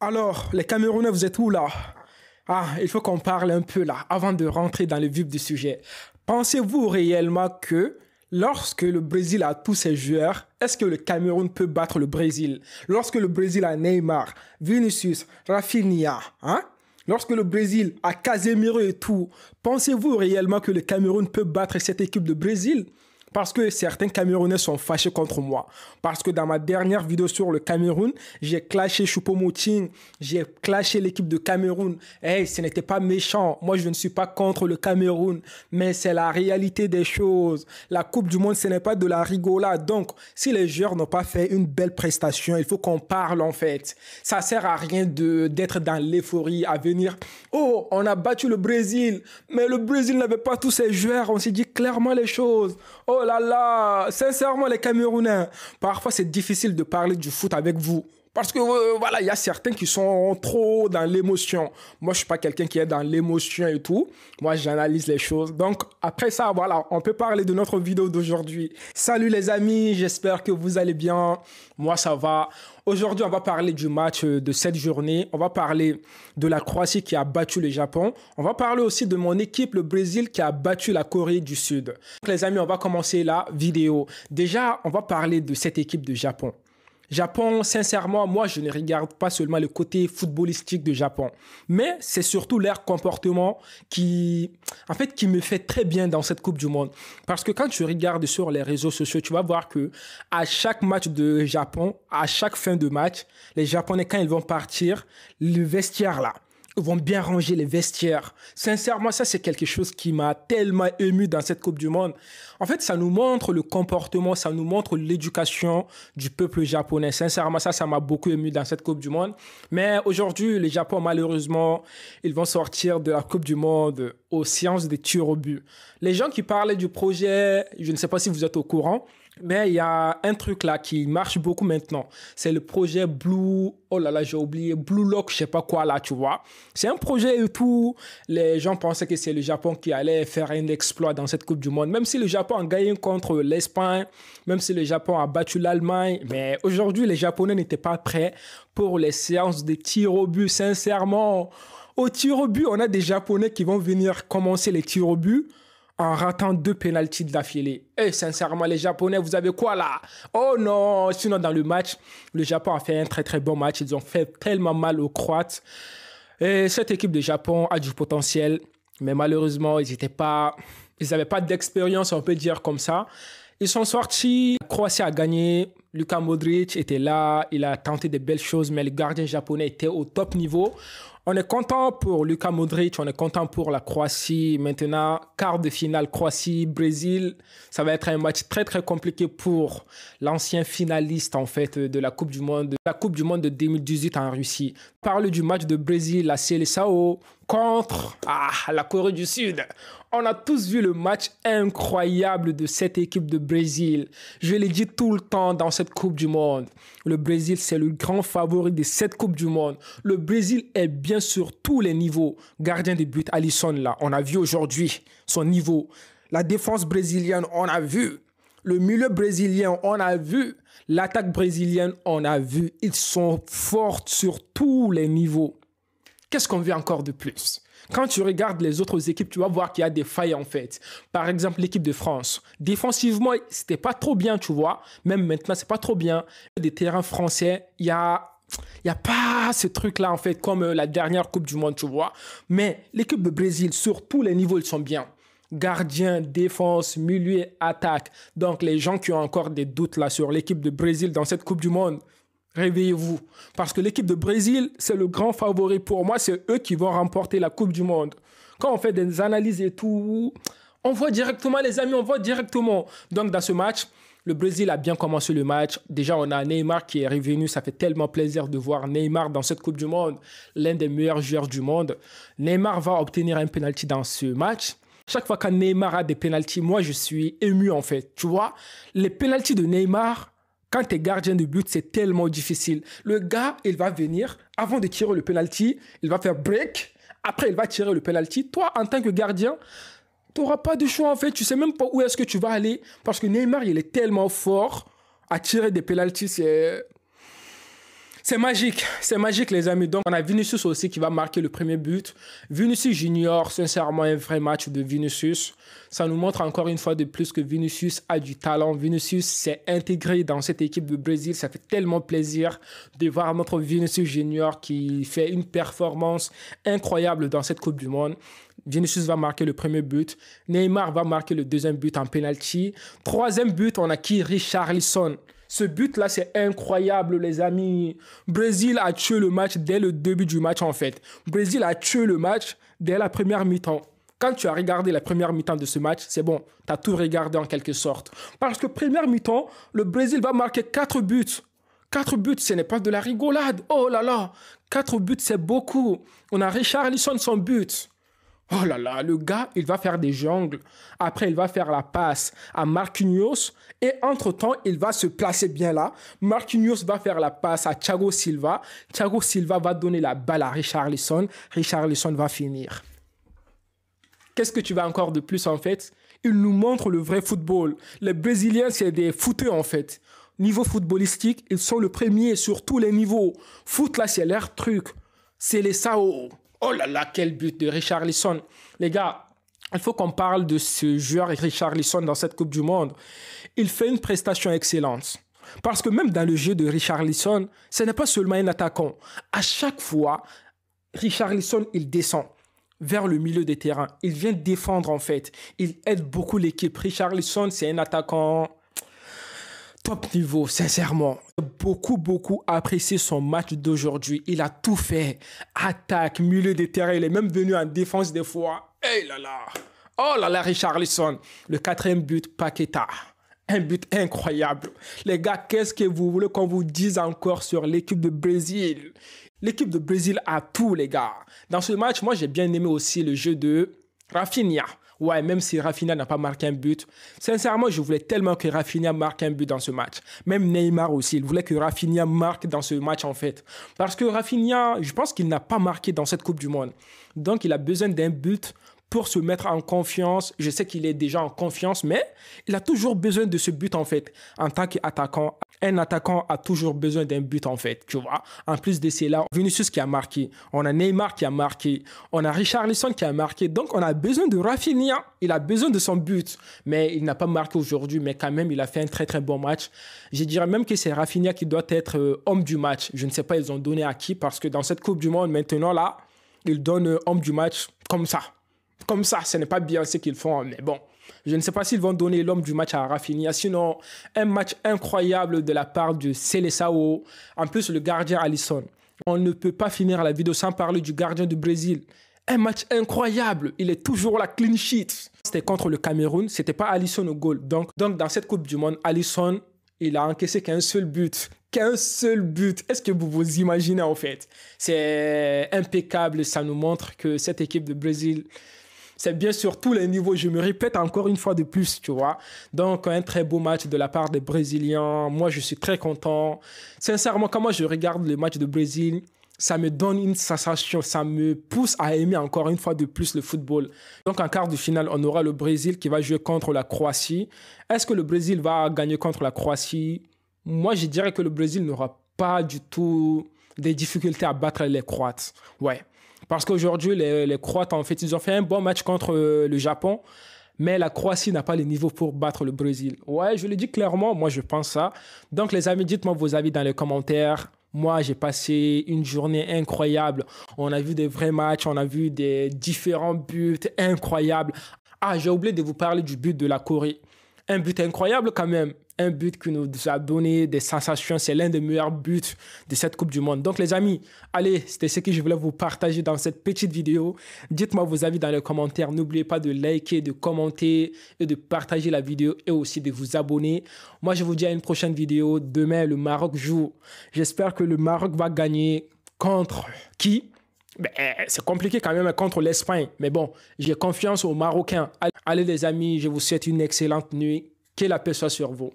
Alors, les Camerounais, vous êtes où là? Ah, il faut qu'on parle un peu là, avant de rentrer dans le vif du sujet. Pensez-vous réellement que lorsque le Brésil a tous ses joueurs, est-ce que le Cameroun peut battre le Brésil? Lorsque le Brésil a Neymar, Vinicius, Rafinha, hein? Lorsque le Brésil a Casemiro et tout, pensez-vous réellement que le Cameroun peut battre cette équipe de Brésil? Parce que certains Camerounais sont fâchés contre moi. Parce que dans ma dernière vidéo sur le Cameroun, j'ai clashé Choupo-Moting, j'ai clashé l'équipe de Cameroun. Hey, ce n'était pas méchant. Moi, je ne suis pas contre le Cameroun, mais c'est la réalité des choses. La Coupe du Monde, ce n'est pas de la rigolade. Donc, si les joueurs n'ont pas fait une belle prestation, il faut qu'on parle en fait. Ça sert à rien d'être dans l'euphorie, à venir. Oh, on a battu le Brésil, mais le Brésil n'avait pas tous ses joueurs. On s'est dit clairement les choses. Oh là là, sincèrement les Camerounais, parfois c'est difficile de parler du foot avec vous. Parce que voilà, il y a certains qui sont trop dans l'émotion. Moi, je suis pas quelqu'un qui est dans l'émotion et tout. Moi, j'analyse les choses. Donc, après ça, voilà, on peut parler de notre vidéo d'aujourd'hui. Salut les amis, j'espère que vous allez bien. Moi, ça va. Aujourd'hui, on va parler du match de cette journée. On va parler de la Croatie qui a battu le Japon. On va parler aussi de mon équipe, le Brésil, qui a battu la Corée du Sud. Donc, les amis, on va commencer la vidéo. Déjà, on va parler de cette équipe de Japon. Japon, sincèrement, moi, je ne regarde pas seulement le côté footballistique de Japon, mais c'est surtout leur comportement qui me fait très bien dans cette Coupe du Monde. Parce que quand tu regardes sur les réseaux sociaux, tu vas voir que à chaque match de Japon, à chaque fin de match, les Japonais, quand ils vont partir, le vestiaire là, ils vont bien ranger les vestiaires. Sincèrement, ça, c'est quelque chose qui m'a tellement ému dans cette Coupe du Monde. En fait, ça nous montre le comportement, ça nous montre l'éducation du peuple japonais. Sincèrement, ça m'a beaucoup ému dans cette Coupe du Monde. Mais aujourd'hui, le Japon, malheureusement, ils vont sortir de la Coupe du Monde aux séances de tirs au but. Les gens qui parlaient du projet, je ne sais pas si vous êtes au courant, mais il y a un truc là qui marche beaucoup maintenant. C'est le projet Blue, oh là là, j'ai oublié, Blue Lock, je sais pas quoi là, tu vois. C'est un projet et tout. Les gens pensaient que c'est le Japon qui allait faire un exploit dans cette Coupe du Monde. Même si le Japon a gagné contre l'Espagne, même si le Japon a battu l'Allemagne. Mais aujourd'hui, les Japonais n'étaient pas prêts pour les séances de tir au but, sincèrement. Au tir au but, on a des Japonais qui vont venir commencer les tirs au but en ratant 2 pénaltys d'affilée. Et sincèrement, les Japonais, vous avez quoi là? Oh non! Sinon, dans le match, le Japon a fait un très très bon match. Ils ont fait tellement mal aux Croates. Et cette équipe de Japon a du potentiel, mais malheureusement, ils n'avaient pas d'expérience, on peut dire comme ça. Ils sont sortis, la Croatie a gagné, Luka Modric était là, il a tenté de belles choses, mais le gardien japonais était au top niveau. On est content pour Luka Modric, on est content pour la Croatie. Maintenant, quart de finale Croatie-Brésil, ça va être un match très très compliqué pour l'ancien finaliste en fait de la Coupe du Monde de 2018 en Russie. On parle du match de Brésil, la Seleção contre la Corée du Sud. On a tous vu le match incroyable de cette équipe de Brésil. Je l'ai dit tout le temps dans cette Coupe du Monde. Le Brésil, c'est le grand favori de cette Coupe du Monde. Le Brésil est bien sur tous les niveaux. Gardien de but, Alisson, là, on a vu aujourd'hui son niveau. La défense brésilienne, on a vu. Le milieu brésilien, on a vu. L'attaque brésilienne, on a vu. Ils sont forts sur tous les niveaux. Qu'est-ce qu'on veut encore de plus? Quand tu regardes les autres équipes, tu vas voir qu'il y a des failles en fait. Par exemple, l'équipe de France. Défensivement, c'était pas trop bien, tu vois. Même maintenant, c'est pas trop bien. Des terrains français, il y a pas ce truc-là en fait, comme la dernière Coupe du Monde, tu vois. Mais l'équipe de Brésil, sur tous les niveaux, ils sont bien. Gardien, défense, milieu, attaque. Donc, les gens qui ont encore des doutes là sur l'équipe de Brésil dans cette Coupe du Monde, réveillez-vous. Parce que l'équipe de Brésil, c'est le grand favori pour moi. C'est eux qui vont remporter la Coupe du Monde. Quand on fait des analyses et tout, on voit directement, les amis, on voit directement. Donc, dans ce match, le Brésil a bien commencé le match. Déjà, on a Neymar qui est revenu. Ça fait tellement plaisir de voir Neymar dans cette Coupe du Monde. L'un des meilleurs joueurs du monde. Neymar va obtenir un penalty dans ce match. Chaque fois que Neymar a des penaltys, moi, je suis ému en fait. Tu vois, les penaltys de Neymar, quand tu es gardien de but, c'est tellement difficile. Le gars, il va venir, avant de tirer le penalty, il va faire break. Après, il va tirer le penalty. Toi, en tant que gardien, tu n'auras pas de choix en fait. Tu ne sais même pas où est-ce que tu vas aller. Parce que Neymar, il est tellement fort à tirer des penaltys. C'est magique les amis. Donc on a Vinicius aussi qui va marquer le premier but. Vinicius Junior, sincèrement un vrai match de Vinicius. Ça nous montre encore une fois de plus que Vinicius a du talent. Vinicius s'est intégré dans cette équipe de Brésil. Ça fait tellement plaisir de voir notre Vinicius Junior qui fait une performance incroyable dans cette Coupe du Monde. Vinicius va marquer le premier but. Neymar va marquer le deuxième but en penalty. Troisième but, on a qui? Richarlison. Ce but-là, c'est incroyable, les amis. Brésil a tué le match dès le début du match, en fait. Brésil a tué le match dès la première mi-temps. Quand tu as regardé la première mi-temps de ce match, c'est bon, tu as tout regardé en quelque sorte. Parce que première mi-temps, le Brésil va marquer 4 buts. 4 buts, ce n'est pas de la rigolade. Oh là là, 4 buts, c'est beaucoup. On a Richarlison, son but. Oh là là, le gars, il va faire des jongles. Après, il va faire la passe à Marquinhos. Et entre-temps, il va se placer bien là. Marquinhos va faire la passe à Thiago Silva. Thiago Silva va donner la balle à Richarlison. Richarlison va finir. Qu'est-ce que tu veux encore de plus en fait? Il nous montre le vrai football. Les Brésiliens, c'est des footeux en fait. Niveau footballistique, ils sont le premier sur tous les niveaux. Foot là, c'est leur truc. C'est les Sao. Oh là là, quel but de Richarlison. Les gars, il faut qu'on parle de ce joueur Richarlison dans cette Coupe du Monde. Il fait une prestation excellente. Parce que même dans le jeu de Richarlison, ce n'est pas seulement un attaquant. À chaque fois, Richarlison, il descend vers le milieu des terrains. Il vient défendre en fait. Il aide beaucoup l'équipe. Richarlison, c'est un attaquant top niveau, sincèrement. Beaucoup apprécié son match d'aujourd'hui. Il a tout fait. Attaque, milieu de terrain. Il est même venu en défense des fois. Hey là là. Oh là là, Richarlison. Le 4e but, Paqueta. Un but incroyable. Les gars, qu'est-ce que vous voulez qu'on vous dise encore sur l'équipe de Brésil? L'équipe de Brésil a tout, les gars. Dans ce match, moi, j'ai bien aimé aussi le jeu de Rafinha. Ouais, même si Rafinha n'a pas marqué un but. Sincèrement, je voulais tellement que Rafinha marque un but dans ce match. Même Neymar aussi, il voulait que Rafinha marque dans ce match en fait. Parce que Rafinha, je pense qu'il n'a pas marqué dans cette Coupe du Monde. Donc, il a besoin d'un but pour se mettre en confiance. Je sais qu'il est déjà en confiance, mais il a toujours besoin de ce but en fait. En tant qu'attaquant, un attaquant a toujours besoin d'un but en fait, tu vois. En plus de cela, Vinicius qui a marqué, on a Neymar qui a marqué, on a Richarlison qui a marqué. Donc on a besoin de Rafinha, il a besoin de son but. Mais il n'a pas marqué aujourd'hui, mais quand même il a fait un très bon match. Je dirais même que c'est Rafinha qui doit être homme du match. Je ne sais pas ils ont donné à qui, parce que dans cette Coupe du Monde maintenant là, ils donnent homme du match comme ça. Comme ça, ce n'est pas bien ce qu'ils font, mais bon. Je ne sais pas s'ils vont donner l'homme du match à Rafinha. Sinon, un match incroyable de la part de Seleção. En plus, le gardien Alisson. On ne peut pas finir la vidéo sans parler du gardien du Brésil. Un match incroyable. Il est toujours la clean sheet. C'était contre le Cameroun. C'était pas Alisson au goal. Donc, dans cette Coupe du Monde, Alisson, il a encaissé qu'un seul but. Qu'un seul but. Est-ce que vous vous imaginez en fait? C'est impeccable. Ça nous montre que cette équipe de Brésil... C'est bien sur tous les niveaux, je me répète encore une fois de plus, tu vois. Donc, un très beau match de la part des Brésiliens. Moi, je suis très content. Sincèrement, quand moi je regarde le match de Brésil, ça me donne une sensation, ça me pousse à aimer encore une fois de plus le football. Donc, en quart de finale, on aura le Brésil qui va jouer contre la Croatie. Est-ce que le Brésil va gagner contre la Croatie? Moi, je dirais que le Brésil n'aura pas du tout des difficultés à battre les Croates. Ouais. Parce qu'aujourd'hui, les Croates, en fait, ils ont fait un bon match contre le Japon, mais la Croatie n'a pas le niveau pour battre le Brésil. Ouais, je le dis clairement, moi je pense ça. Donc les amis, dites-moi vos avis dans les commentaires. Moi, j'ai passé une journée incroyable. On a vu des vrais matchs, on a vu des différents buts incroyables. Ah, j'ai oublié de vous parler du but de la Corée. Un but incroyable quand même. Un but qui nous a donné des sensations. C'est l'un des meilleurs buts de cette Coupe du Monde. Donc les amis, allez, c'était ce que je voulais vous partager dans cette petite vidéo. Dites-moi vos avis dans les commentaires. N'oubliez pas de liker, de commenter et de partager la vidéo et aussi de vous abonner. Moi, je vous dis à une prochaine vidéo. Demain, le Maroc joue. J'espère que le Maroc va gagner contre qui? C'est compliqué quand même contre l'Espagne. Mais bon, j'ai confiance aux Marocains. Allez les amis, je vous souhaite une excellente nuit. Que la paix soit sur vous.